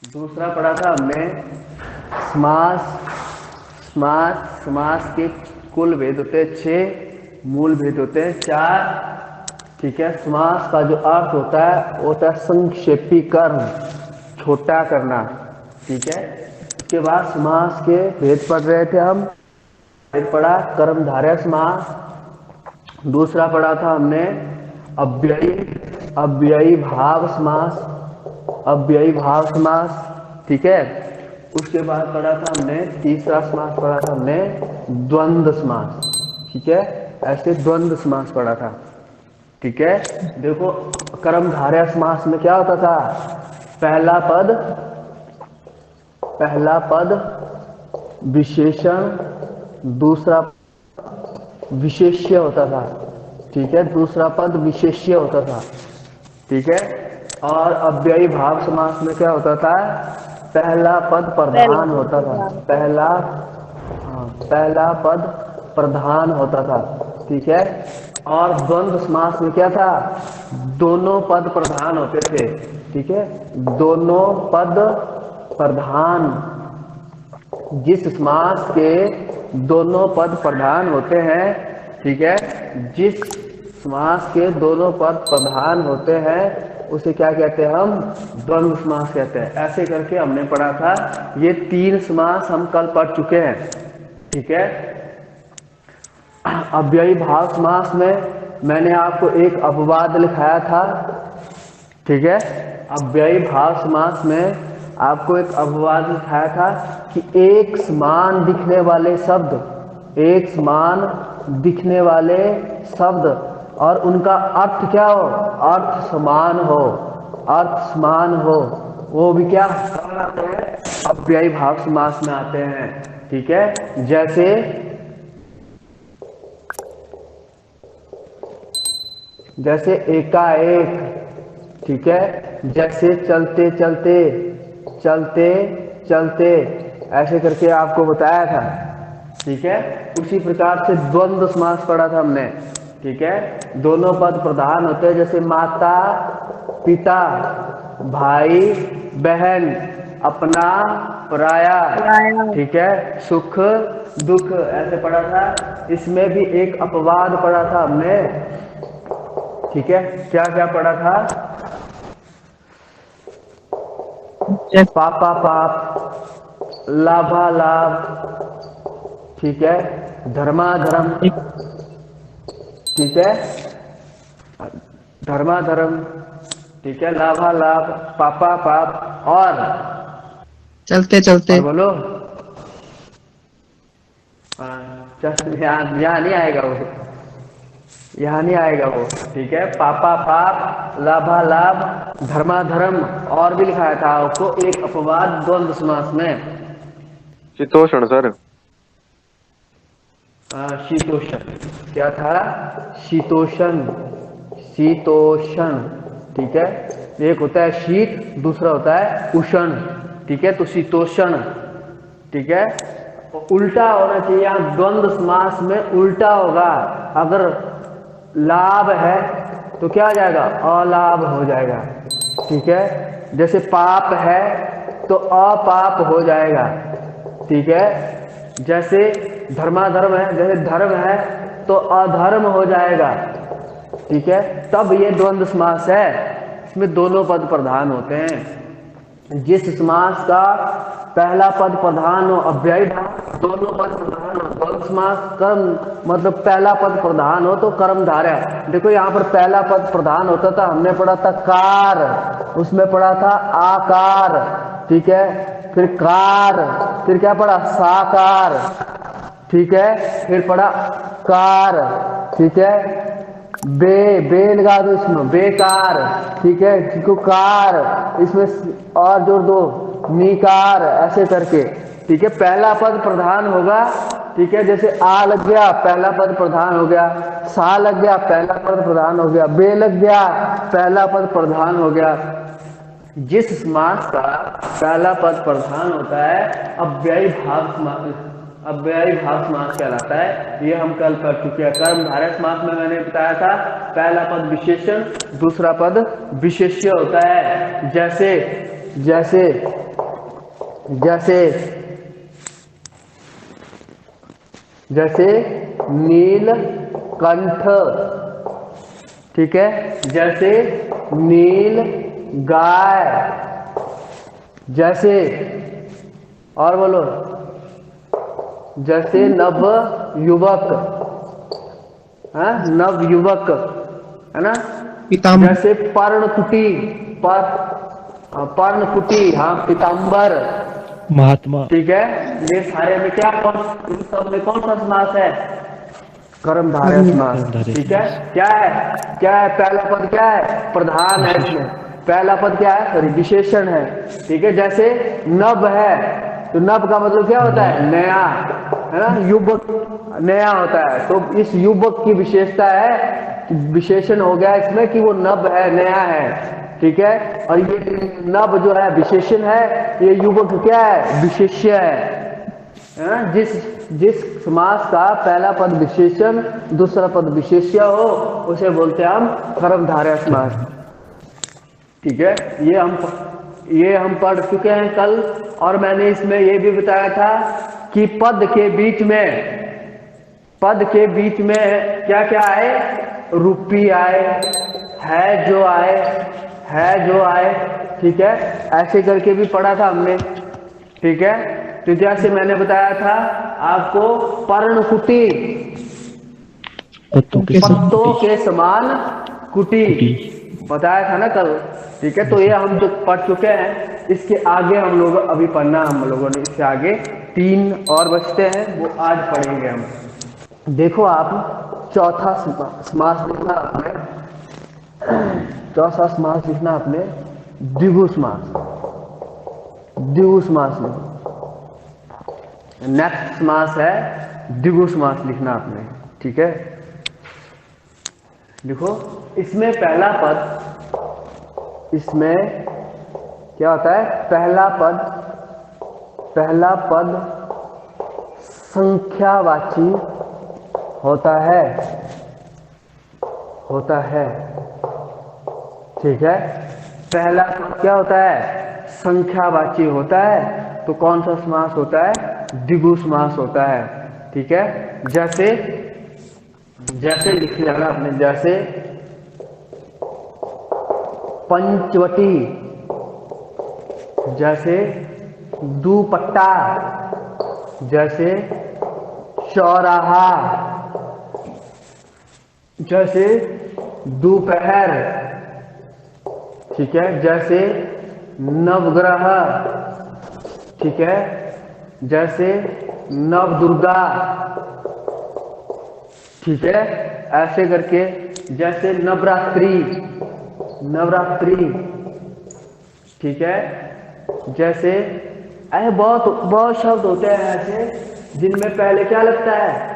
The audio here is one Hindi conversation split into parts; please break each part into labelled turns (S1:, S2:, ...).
S1: दूसरा पढ़ा था हमने समास। समास के कुल भेद होते हैं 6, मूल भेद होते हैं 4। ठीक है। समास का जो अर्थ होता है वो होता है संक्षेपीकरण, छोटा करना। ठीक है। उसके बाद समास के भेद पढ़ रहे थे हम। भेद पढ़ा कर्मधारय समास। दूसरा पढ़ा था हमने अव्ययी भाव समास। अव्ययी भाव समास। ठीक है। उसके बाद पढ़ा था हमने तीसरा समास, पढ़ा था हमने द्वंद्व समास। ठीक है। ऐसे द्वंद्व समास पढ़ा था। ठीक है। देखो कर्मधारय समास में क्या होता था, पहला पद विशेषण, दूसरा विशेष्य होता था। ठीक है। दूसरा पद विशेष्य होता था। ठीक है। और अव्ययी भाव समास में क्या होता था, पहला पद
S2: पहला
S1: प्रधान होता था।
S2: प्रधान।
S1: पहला पद प्रधान होता था। ठीक है। और द्वंद्व समास में क्या था, दोनों पद प्रधान होते थे। ठीक है। दोनों पद प्रधान, जिस समास के दोनों पद प्रधान होते हैं। ठीक है। जिस समास के दोनों पद प्रधान होते हैं उसे क्या कहते हैं, हम द्वंद्व समास कहते हैं। ऐसे करके हमने पढ़ा था। ये 3 समास हम कल पढ़ चुके हैं। ठीक है। अव्ययी भाव समास में मैंने आपको एक अपवाद लिखाया था। ठीक है। अव्ययी भाव समास में आपको एक अपवाद लिखाया था कि एक समान दिखने वाले शब्द और उनका अर्थ क्या हो, अर्थ समान हो, वो भी क्या आते हैं, अव्ययी भाव समास में आते हैं। ठीक है। जैसे एकाएक। ठीक है। जैसे चलते ऐसे करके आपको बताया था। ठीक है। उसी प्रकार से द्वंद्व समास पढ़ा था हमने। ठीक है। दोनों पद प्रधान होते हैं, जैसे माता पिता, भाई बहन, अपना पराया।
S2: पराया।
S1: ठीक है। सुख दुख ऐसे पढ़ा था। इसमें भी एक अपवाद पढ़ा था हमने। ठीक है। क्या क्या पढ़ा था, पापा पाप, लाभा लाभ। ठीक है। धर्माधर्म। ठीक है। धर्माधर्म। ठीक है। लाभा लाभ, पापा पाप और
S3: चलते चलते।
S1: बोलो। यहाँ नहीं आएगा वो, यहाँ नहीं आएगा वो। ठीक है। पापा पाप, लाभा लाभ, धर्माधर्म और भी लिखाया था आपको एक अपवाद द्वंद्व समास में।
S4: शीतोषण सर।
S1: शीतोषण। क्या था, शीतोषण। शीतोषण। ठीक है। एक होता है शीत, दूसरा होता है उष्ण। ठीक है। तो शीतोषण। ठीक है। उल्टा होना चाहिए, यहाँ द्वंद्व समास में उल्टा होगा। अगर लाभ है तो क्या हो जाएगा, अलाभ हो जाएगा। ठीक है। जैसे पाप है तो अपाप हो जाएगा। ठीक है। जैसे धर्माधर्म है, जैसे धर्म है तो अधर्म हो जाएगा। ठीक है। तब ये द्वंद्व समास है, इसमें दोनों पद प्रधान होते हैं। जिस समास का पहला पद प्रधान हो अव्ययी भाव, दोनों पद प्रधान हो द्वंद्व समास। कर्म मतलब पहला पद प्रधान हो तो कर्मधारय। देखो यहाँ पर पहला पद प्रधान होता था, हमने पढ़ा था कार, उसमें पढ़ा था आकार। ठीक है। फिर कार, फिर क्या पढ़ा, साकार। ठीक है। फिर पढ़ा कार। ठीक है। बे लगा दो इसमें, बेकार। ठीक है। क्यों कार, इसमें और जोड़ दो निकार, ऐसे करके। ठीक है। पहला पद प्रधान होगा। ठीक है। जैसे आ लग गया, पहला पद प्रधान हो गया। सा लग गया, पहला पद प्रधान हो गया। बे लग गया, पहला पद प्रधान हो गया। जिस समास का पहला पद प्रधान होता है अव्ययी भाव समास, अव्ययी भाव समास कहलाता है। ये हम कल कर चुके हैं। कर्मधारय समास में मैंने बताया था पहला पद विशेषण, दूसरा पद विशेष्य होता है। जैसे जैसे जैसे जैसे नीलकंठ, ठीक है, जैसे नील गाय, जैसे, और बोलो, जैसे नव युवक, नव युवक, है ना।
S3: पीताम्बर,
S1: जैसे पर्णकुटी, पर्णकुटी, हाँ, पीताम्बर,
S2: महात्मा,
S1: ठीक है। ये सारे में क्या, इन सब में कौन सा समास है? कर्मधारय समास, ठीक है। क्या है पहला पद क्या है? प्रधान है इसमें। पहला पद क्या है? सॉरी, विशेषण है, ठीक है। जैसे नव है, तो नव का मतलब क्या होता है? नया, है ना। युवक नया होता है, तो इस युवक की विशेषता है, विशेषण हो गया इसमें कि वो नव है, नया है, ठीक है। और ये नव जो है विशेषण है, ये युवक क्या है? विशेष्य है। जिस समास का पहला पद विशेषण, दूसरा पद विशेष्य हो, उसे बोलते हैं हम कर्मधारय समास, ठीक है। ये हम पढ़ चुके हैं कल। और मैंने इसमें ये भी बताया था कि पद के बीच में क्या क्या आए? रूपी आए, है जो आए, ठीक है। ऐसे करके भी पढ़ा था हमने, ठीक है। तो जैसे मैंने बताया था आपको, पर्णकुटी, पत्तों के समान कुटी, बताया था ना कल, ठीक है। तो ये हम जो पढ़ चुके हैं, इसके आगे हम लोग अभी पढ़ना, हम लोगों ने इससे आगे 3 और बचते हैं, वो आज पढ़ेंगे हम। देखो आप, चौथा समास लिखना आपने, चौथा समास लिखना आपने द्विगु समास, द्विगु समास लिखो। नेक्स्ट समास है द्विगु समास लिखना आपने, ठीक है। देखो, इसमें पहला पद, इसमें क्या होता है? पहला पद संख्यावाची होता है, ठीक है। पहला पद क्या होता है? संख्यावाची होता है। तो कौन सा समास होता है? द्विगु समास होता है, ठीक है। जैसे लिख लेना आपने, जैसे पंचवटी, जैसे दुपट्टा, जैसे चौराहा, जैसे दोपहर, ठीक है। जैसे नवग्रह, ठीक है। जैसे नवदुर्गा, ठीक है। ऐसे करके, जैसे नवरात्रि, ठीक है। जैसे ऐसे बहुत शब्द होते हैं ऐसे, जिनमें पहले क्या लगता है?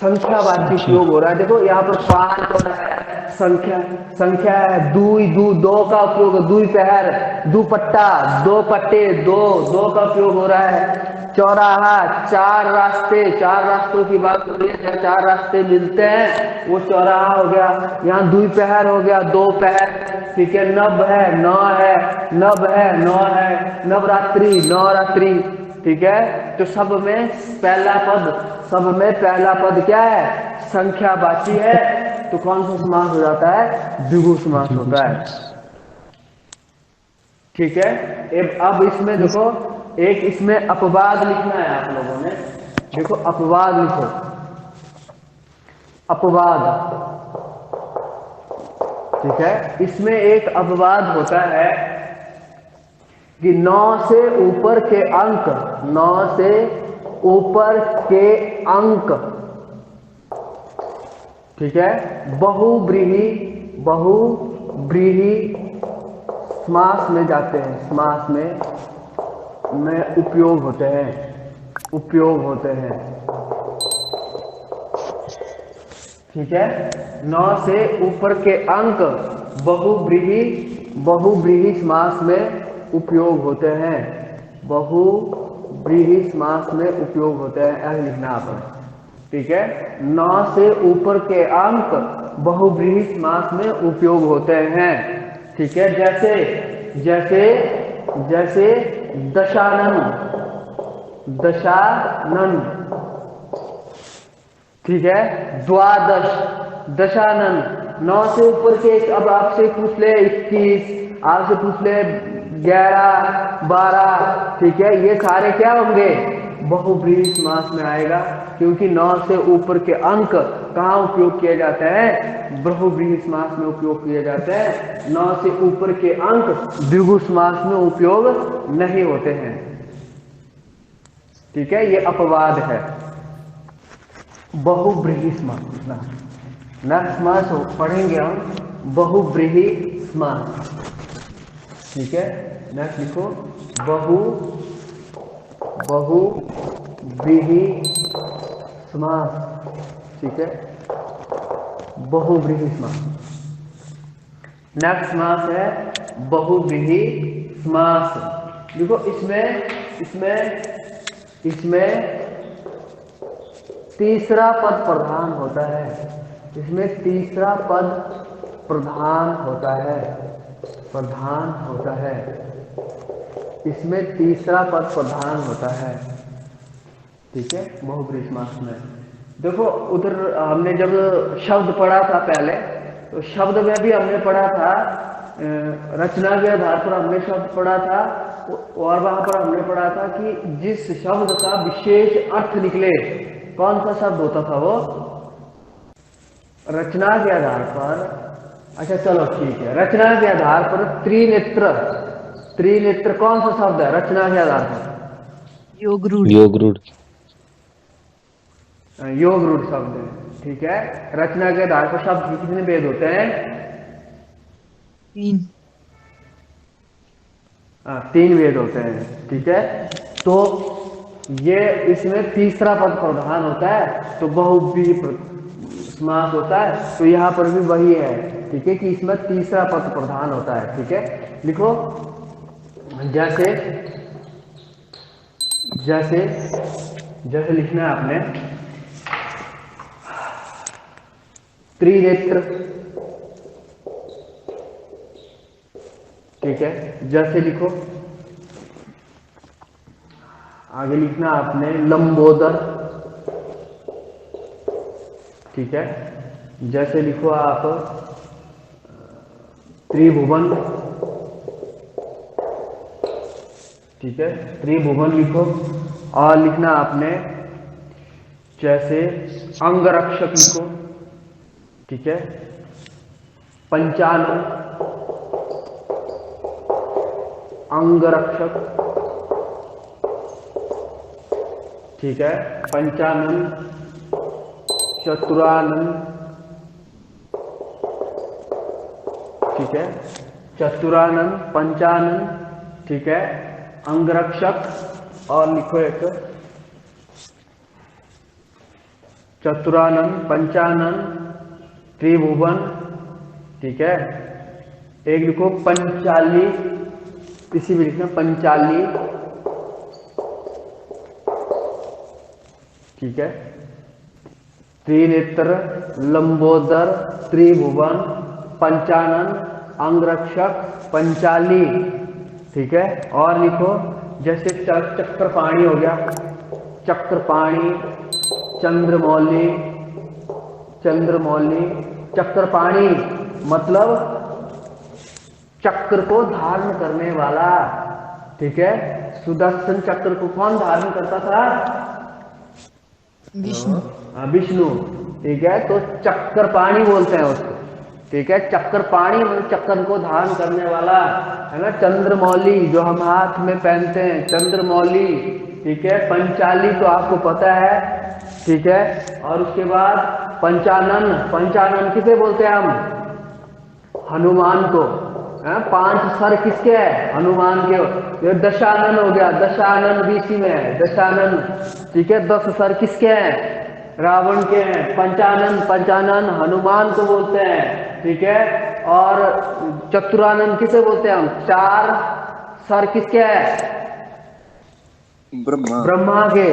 S1: संख्यावाची उपयोग हो रहा है। देखो यहाँ पर 5 हो रहा है, संख्या है। दो का उपयोग, दोपहर, दुपट्टा, दो पट्टे, दो का उपयोग हो रहा है। चौराहा, 4 रास्तों की बात हो रही है, 4 रास्ते मिलते हैं, वो चौराहा हो गया। यहाँ दोपहर हो गया, दोपहर, ठीक है। नव है, नौ है, नवरात्रि, ठीक है। तो सब में पहला पद क्या है? संख्यावाची है। तो कौन सा समास हो जाता है? द्विगु समास होता है, ठीक है। अब इसमें देखो, एक इसमें अपवाद लिखना है आप लोगों ने। देखो, अपवाद लिखो, अपवाद, ठीक है। इसमें एक अपवाद होता है कि 9 से ऊपर के अंक, 9 से ऊपर के अंक, ठीक है, बहुब्रीहि समास में जाते हैं, समास में उपयोग होते हैं, ठीक है। 9 से ऊपर के अंक बहुब्रीहि समास में उपयोग होते हैं, बहुब्रीहि बहुव्रीहि समास में उपयोग होते हैं, ऐसा लिखना आपने, ठीक है। 9 से ऊपर के अंक बहुव्रीहि समास में उपयोग होते हैं, ठीक है। जैसे जैसे जैसे दशानन, दशानन, ठीक है। द्वादश, दशानन, 9 से ऊपर के, अब आपसे पूछ ले 21, आपसे पूछ ले 11, 12, ठीक है, ये सारे क्या होंगे, बहुव्रीहि समास में आएगा, क्योंकि 9 से ऊपर के अंक कहाँ उपयोग किए जाते हैं, बहुव्रीहि समास में उपयोग किए जाते हैं। 9 से ऊपर के अंक द्विगु समास में उपयोग नहीं होते हैं, ठीक है, ये अपवाद है। बहुव्रीहि समास, नेक्स्ट समास पढ़ेंगे हम बहुव्रीहि समास, ठीक है। नेक्स्ट लिखो बहुव्रीहि समास, ठीक है, बहुव्रीहि समास। नेक्स्ट समास है बहुव्रीहि समास। देखो इसमें तीसरा पद प्रधान होता है, इसमें तीसरा पद प्रधान होता है, प्रधान होता है, इसमें तीसरा पद प्रधान होता है, ठीक है, बहुव्रीहि समास में। देखो उधर हमने जब शब्द पढ़ा था पहले, तो शब्द में भी हमने पढ़ा था, रचना के आधार पर हमने शब्द पढ़ा था, और वहां पर हमने पढ़ा था कि जिस शब्द का विशेष अर्थ निकले, कौन सा शब्द होता था वो, रचना के आधार पर। अच्छा चलो ठीक है, रचना के आधार पर त्रिनेत्र, त्रिनेत्र कौन सा शब्द है रचना के आधार पर,
S3: योग रूढ़,
S2: योग रूढ़,
S1: योग रूढ़ शब्द है, ठीक है। रचना के आधार पर शब्द के कितने भेद होते हैं,
S3: 3,
S1: 3 भेद होते हैं, ठीक है। तो ये इसमें तीसरा पद प्रधान होता है, तो बहुव्रीहि समास होता है, तो यहाँ पर भी वही है, ठीक है, कि इसमें तीसरा पद प्रधान होता है, ठीक है। लिखो जैसे जैसे जैसे लिखना है आपने त्रिनेत्र, ठीक है। जैसे लिखो, आगे लिखना आपने लंबोदर, ठीक है। जैसे लिखो आप त्रिभुवन, ठीक है, त्रिभुवन लिखो। और लिखना आपने जैसे अंगरक्षक लिखो, ठीक है, पंचानन, अंगरक्षक, ठीक है, पंचानन, चतुरानन, ठीक है, चतुरानन, पंचानन, ठीक है, अंगरक्षक। और लिखो एक चतुरानन, पंचानन, त्रिभुवन, ठीक है। एक लिखो पंचाली, इसी भी लिखना पंचाली, ठीक है। त्रिनेत्र, लंबोदर, त्रिभुवन, पंचानन, अंगरक्षक, पंचाली, ठीक है। और लिखो जैसे चक्रपाणी हो गया, चक्रपाणी, चंद्रमौली, चंद्रमौली, चक्रपाणी मतलब चक्र को धारण करने वाला, ठीक है। सुदर्शन चक्र को कौन धारण करता था,
S3: विष्णु,
S1: विष्णु, ठीक है। तो चक्रपाणी बोलते हैं उसको, ठीक है। चक्रपाणी मतलब चक्र को धारण करने वाला, है ना। चंद्रमौली जो हम हाथ में पहनते हैं, चंद्रमौली, ठीक है। पंचाली तो आपको पता है, ठीक है। और उसके बाद पंचानन, पंचानन किसे बोलते हैं हम, हनुमान को, 5 सर किसके है, हनुमान के। ये दशानन हो गया, दशानन बीसी में है, दशानन, ठीक है। 10 सर किसके हैं, रावण के हैं। पंचानन, पंचानन हनुमान को बोलते हैं, ठीक है। और चतुरानन किसे बोलते हैं हम, 4 सर किसके हैं,
S4: ब्रह्मा।
S1: ब्रह्मा के।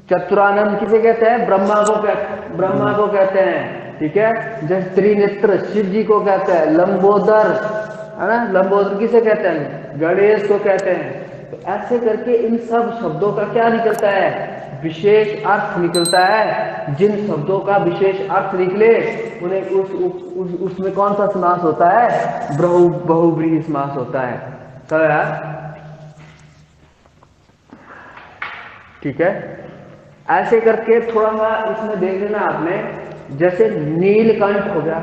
S1: चतुरानंद किसे कहते हैं? ब्रह्मा को कहते हैं। ठीक है, जैसे त्रिनेत्र शिव जी को कहते हैं। लंबोदर है ना, लंबोदर किसे कहते हैं? गणेश को कहते हैं। तो ऐसे करके इन सब शब्दों का क्या निकलता है? विशेष अर्थ निकलता है। जिन शब्दों का विशेष अर्थ निकले उन्हें उसमें कौन सा समास होता है? बहुव्रीहि समास होता है। चलो यार, ठीक है। ऐसे करके थोड़ा सा इसमें देख लेना आपने, जैसे नीलकंठ हो गया,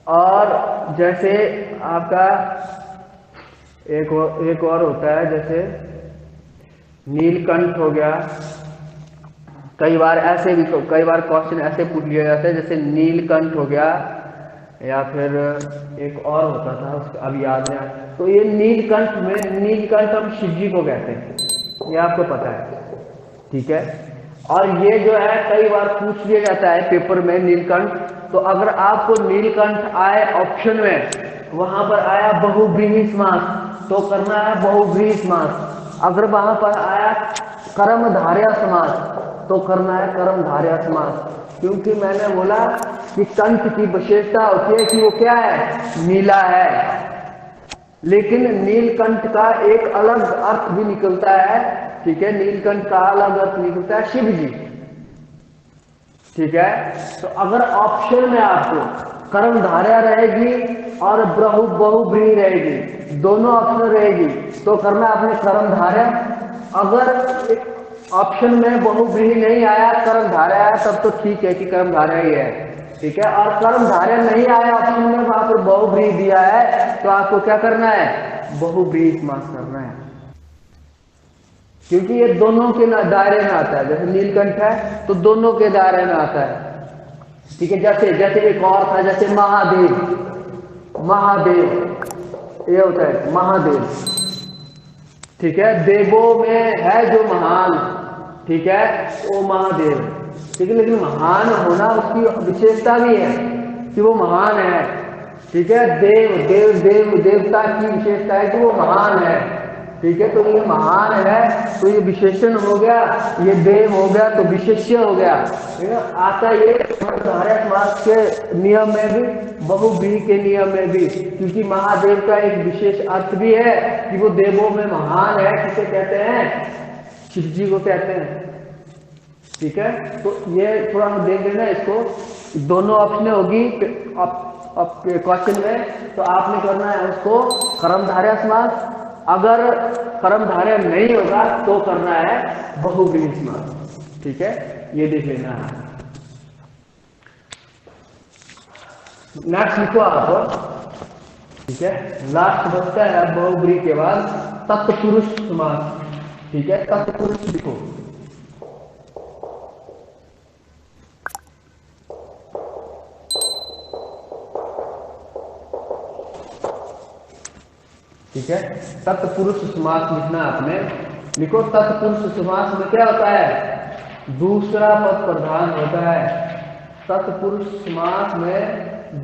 S1: और जैसे आपका एक और होता है, जैसे नीलकंठ हो गया। कई बार क्वेश्चन ऐसे पूछ लिया जाता है, जैसे नीलकंठ हो गया, या फिर एक और होता था उसका अभी याद नहीं। तो ये नीलकंठ हम शिव जी को कहते हैं, ये आपको पता है। ठीक है, और ये जो है कई बार पूछ लिया जाता है पेपर में नीलकंठ। तो अगर आपको नीलकंठ आए ऑप्शन में, वहां पर आया बहुव्रीहि समास, तो करना है बहुव्रीहि समास। अगर वहां पर आया कर्मधारय समास, तो करना है कर्मधारय समास। क्योंकि मैंने बोला कि कंठ की विशेषता होती है कि वो क्या है? नीला है। लेकिन नीलकंठ का एक अलग अर्थ भी निकलता है। ठीक है, नीलकंठ का अलग अर्थ निकलता है शिव जी। ठीक है, तो अगर ऑप्शन में आपको कर्मधारय रहेगी और बहुव्रीहि रहेगी, दोनों ऑप्शन रहेगी, तो करना आपने कर्मधारय। अगर ऑप्शन में बहुव्रीहि नहीं आया, कर्मधारय आया, तब तो ठीक है कि कर्मधारय ही है। ठीक है, और कर्मधारय नहीं आया ऑप्शन में, वहां पर बहुव्रीहि दिया है, तो आपको क्या करना है? बहुव्रीहि समास करना है। क्योंकि ये दोनों के दायरे में आता है। जैसे नीलकंठ है तो दोनों के दायरे में आता है। ठीक है, जैसे एक और था, जैसे महादेव, ये होता है महादेव। ठीक है, देवों में है जो महान, ठीक है, वो महादेव। ठीक है, लेकिन महान होना उसकी विशेषता भी है कि वो महान है। ठीक है, देवता की विशेषता है कि वो महान है। ठीक है, तो ये महान है, तो ये विशेषण हो गया, ये देव हो गया, तो विशेष्य हो गया। ठीक है, आता ये कर्मधारय समास के नियम में भी, बहुव्रीहि के नियम में भी। क्योंकि महादेव का एक विशेष अर्थ भी है कि वो देवों में महान है। किसे कहते हैं? शिव जी को कहते हैं। ठीक है, तो ये थोड़ा हम देख लेना इसको। दोनों ऑप्शन होगी क्वेश्चन में, तो आपने करना है उसको कर्मधारय समास। अगर कर्मधारय नहीं होगा तो करना है बहुव्रीहि समास। ठीक है, ये देख लेना है। नेक्स्ट लिखो आप। ठीक है, लास्ट बचता है बहुव्रीहि के बाद तत्पुरुष समास। ठीक है, तत्पुरुष लिखो। ठीक है, तत्पुरुष समास लिखना आपने। लिखो, तत्पुरुष समास में क्या होता है? दूसरा पद प्रधान होता है। तत्पुरुष समास में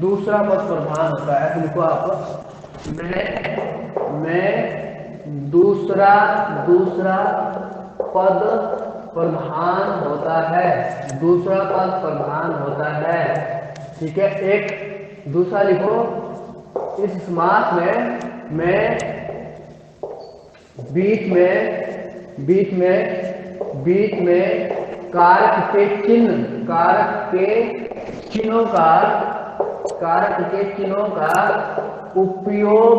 S1: दूसरा पद प्रधान होता है। तो लिखो आप, मैं दूसरा पद प्रधान होता है। दूसरा पद प्रधान होता है। ठीक है, एक दूसरा लिखो। इस समास में मैं बीच में कारक के चिन्हों का उपयोग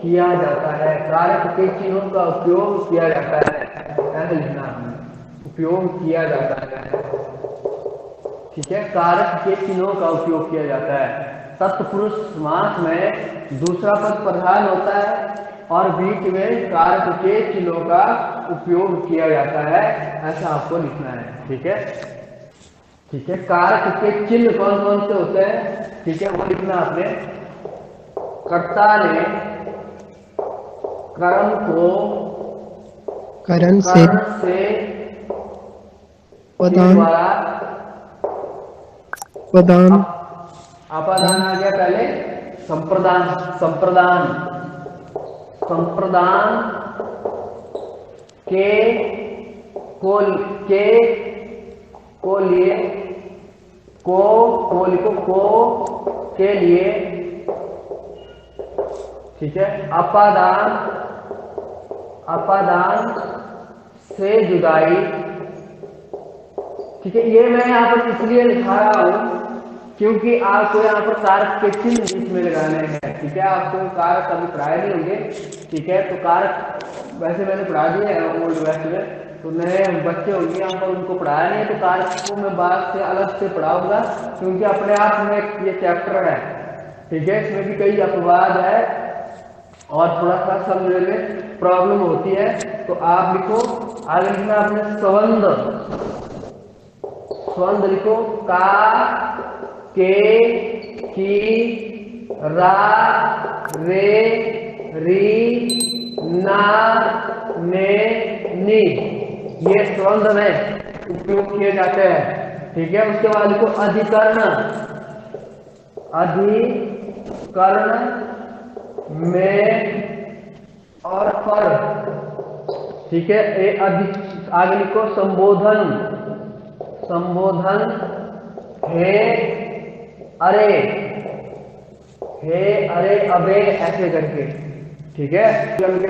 S1: किया जाता है। कारक के चिन्हों का उपयोग किया जाता है, ऐसा लिखना आपने, उपयोग किया जाता है। ठीक है, कारक के चिन्हों का उपयोग किया जाता है। तत्पुरुष समास में दूसरा पद प्रधान होता है और बीच में कारक के चिन्हों का उपयोग किया जाता है, ऐसा आपको लिखना है। ठीक है, ठीक है, कारक के चिन्ह कौन कौन से होते हैं? ठीक है, वो लिखना आपने। कर्ता ने कर्म को
S3: करण से प्रदान
S1: अपादान आ गया पहले, संप्रदान संप्रदान के को लिए को लिखो को के लिए, ठीक है, अपादान से जुदाई, ठीक है। ये मैं यहाँ पर इसलिए लिखा रहा हूं क्योंकि आपको यहाँ पर कारक के चिन्ह बीच में लगाने हैं, ठीक है। आपको कारक कभी पढ़ाए नहीं होंगे, ठीक है। तो कारक वैसे मैंने पढ़ा दिए हैं ओल्ड बैच में, तो नए बच्चे होंगे यहाँ पर उनको पढ़ाया नहीं है, तो कारक को मैं बाद से अलग से पढ़ाऊंगा क्योंकि अपने आप में ये चैप्टर है, ठीक है। इसमें भी कई अपवाद है और थोड़ा सा समझने में प्रॉब्लम होती है। तो आप लिखो, आगे लिखना आपने स्वंद लिखो, का, के, की, रा, रे, री, ना, ने, नी, ये स्वंद में उपयोग किए जाते हैं, ठीक है। उसके बाद लिखो अधिकरण में और पर, ठीक है। आगे लिखो संबोधन हे अरे अबे ऐसे करके, ठीक है।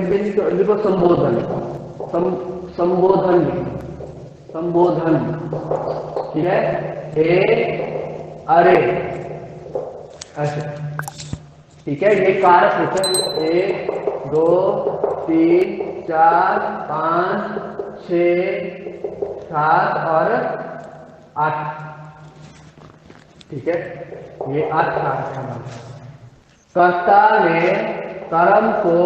S1: लिखो संबोधन, ठीक है, हे अरे ऐसे, ठीक है। ये कारक होते हैं 1 2 3 4 5 6 7 और 8, ठीक है। ये 8 कारक है। कर्ता ने कर्म को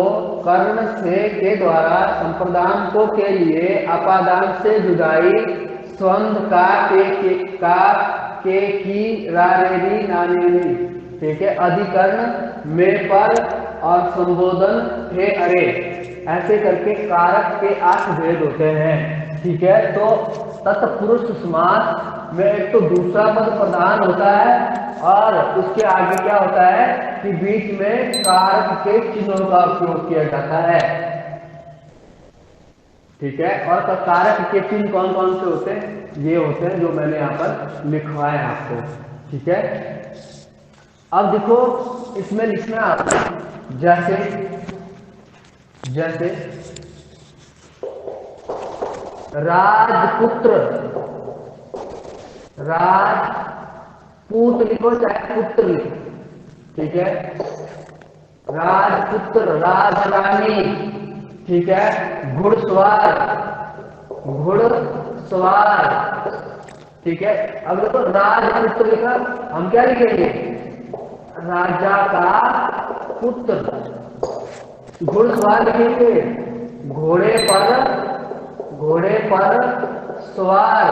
S1: कर्ण से के द्वारा संप्रदान को के लिए अपादान से जुदाई, स्वंद का के की रा रे री ना ने नी, ठीक है। अधिकरण में पर और संबोधन हे अरे, ऐसे करके कारक के 8 भेद होते हैं, ठीक है। तो तत्पुरुष समास में एक तो दूसरा पद प्रधान होता है और उसके आगे क्या होता है कि बीच में कारक के चिन्हों का उपयोग किया जाता है, ठीक है। और कारक के चिन्ह कौन कौन से होते हैं, ये होते हैं जो मैंने यहाँ पर लिखवाए आपको, ठीक है। अब देखो इसमें लिखना आपको जैसे राजपुत्र, राजपूत लिखो चाहे पुत्र लिखो, ठीक है। राजपुत्र, राजरानी, ठीक है। घुड़सवार, ठीक है। अब देखो राजपुत्र लिखा, हम क्या लिखेंगे, राजा का पुत्र। घुड़सवार लिखेंगे, घोड़े पर सवार,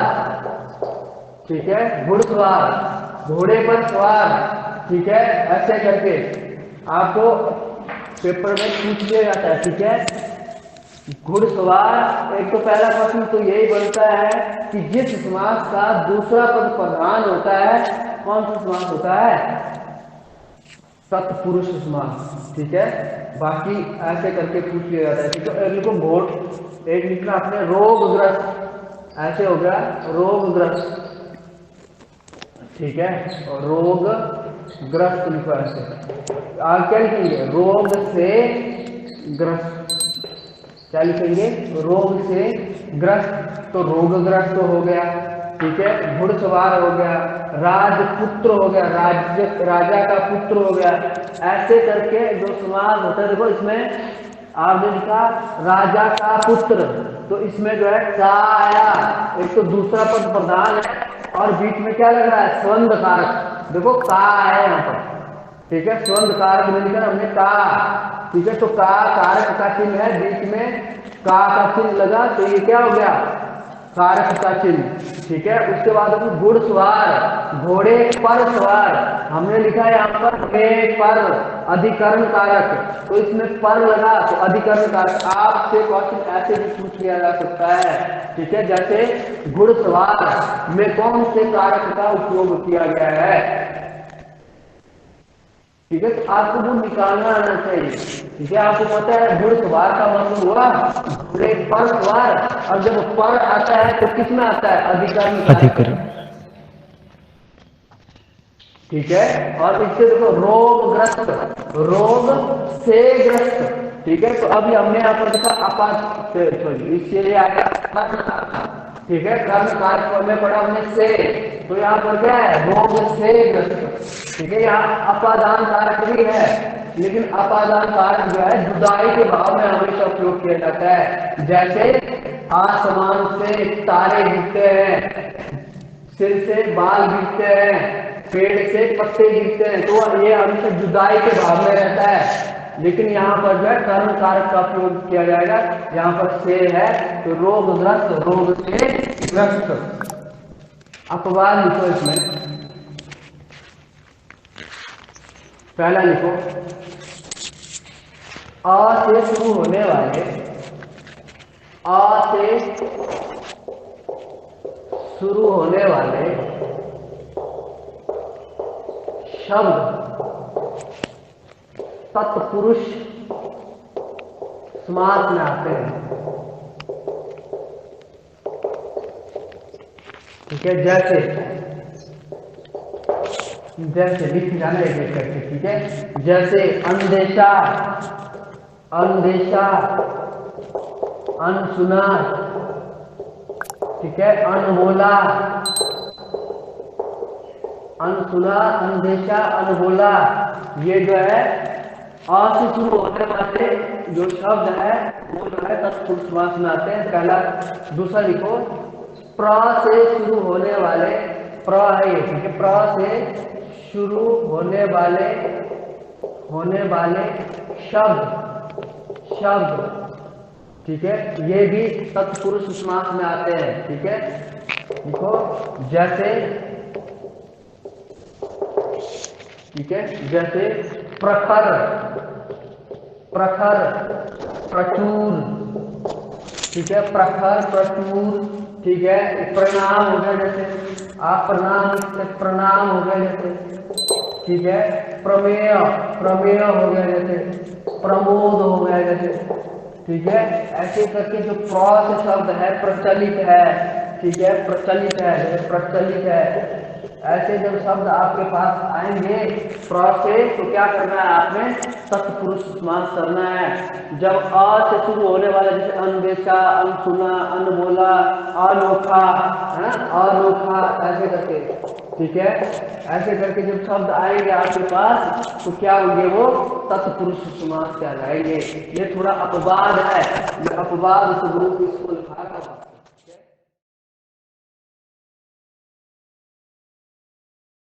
S1: ठीक है। घुड़सवार, घोड़े पर सवार, ठीक है। ऐसे करके आपको पेपर में पूछ लिया जाता है, ठीक है। घुड़सवार, एक तो पहला प्रश्न तो यही बनता है कि जिस समास का दूसरा पद प्रधान होता है कौन सा समास होता है, तत्पुरुष समास, ठीक है। बाकी ऐसे करके पूछ लिया जाता है, ठीक है। एक लिखो घोट, एक लिखना आपने रोगग्रस्त, ऐसे हो गया रोगग्रस्त, ठीक है। और रोगग्रस्त लिखो ऐसे। आगे क्या लिखेंगे, रोग से ग्रस्त, क्या लिखेंगे, रोग से ग्रस्त, तो रोगग्रस्त हो गया, ठीक है। घुड़सवार हो गया, राजपुत्र हो गया, राजा का पुत्र हो गया। ऐसे करके जो समास होता है, देखो इसमें आपने लिखा राजा का पुत्र, तो इसमें जो है का आया, एक तो दूसरा पद प्रधान है और बीच में क्या लग रहा है, स्वंद कारक, देखो का है यहाँ पर, ठीक है। स्वंद कारक में लिखा हमने का, ठीक है। तो का कारक का चिन्ह है, बीच में का चिन्ह लगा, तो ये क्या हो गया, कारक का चिन्ह, ठीक है। उसके बाद घुड़सवार, घोड़े पर सवार, हमने लिखा है यहाँ पर पर अधिकरण कारक, तो इसमें पर लगा तो अधिकरण कारक। आपसे क्वेश्चन ऐसे भी पूछ लिया जा सकता है, ठीक है। जैसे घुड़सवार में कौन से कारक का उपयोग किया गया है, ठीक है, तो आपको वो निकालना आना चाहिए। ठीक है, आपको पता है घुड़सवार का मतलब हुआ घोड़े पर सवार, और जब पर आता है तो किस में आता है, अधिकरण।
S3: अधिकरण।
S1: ठीक है, और इससे देखो रोगग्रस्त, रोग से ग्रस्त। ठीक है, तो अभी हमने यहाँ पर देखा आपात, इससे आया। ठीक है, कर्म कारक में पढ़ा हमने से, तो यहाँ पर क्या है, रोग से ग्रस्त। ठीक है, यहाँ अपादान कारक भी है, लेकिन अपादान कारक जो है जुदाई के भाव में हमेशा उपयोग किया जाता है। जैसे आसमान से तारे गिरते हैं, सिर से बाल गिरते हैं, पेड़ से पत्ते गिरते हैं, तो ये हमेशा जुदाई के भाव में रहता है। लेकिन यहाँ पर जो है कर्म कारक का प्रयोग किया जाएगा। यहाँ पर से है तो रोगग्रस्त, रोग से ग्रस्त। अपवाद लिखो इसमें, पहला लिखो, आ से शुरू होने वाले, आ से शुरू होने वाले शब्द तत्पुरुष समास में आते हैं। ठीक है, जैसे जैसे लिख जाना एक एक करके। ठीक है, जैसे अंदेशा, अंदेशा, अनसुना। ठीक है, अनबोला, अनसुना, अंदेशा, अनबोला। ये जो है आ से शुरू होने वाले जो शब्द है वो जो है तत्पुरुष समास में आते हैं। पहला। दूसरा लिखो, प्र से शुरू होने वाले, प्र है ये। ठीक है, प्र से शुरू होने वाले शब्द, शब्द। ठीक है, ये भी तत्पुरुष समास में आते हैं। ठीक है, लिखो, जैसे, ठीक है, जैसे प्रखर, प्रखर, प्रचुर। ठीक है, प्रखर, प्रचुर। ठीक है, प्रणाम हो गया, जैसे आप प्रणाम लिखते, प्रणाम हो गया जैसे। ठीक है, प्रमेय, प्रमेय हो गया जैसे, प्रमोद हो गया जैसे। ठीक है, ऐसे करके जो प्र से शब्द है प्रचलित है। ठीक है, प्रचलित है, जैसे प्रचलित है। ऐसे जब शब्द आपके पास आएंगे प्र से, तो क्या करना है आपने, तत्पुरुष समास करना है। जब आ से शुरू होने वाले, जैसे अनदेखा, अनसुना, अनबोला, अनोखा, है अनोखा, ऐसे करके। ठीक है, ऐसे करके जब शब्द आएंगे आपके पास, तो क्या होंगे, वो तत्पुरुष समास कहलाएंगे। ये थोड़ा अपवाद है, मैं अपवाद स्वरूप इसको लिखा रहा हूं।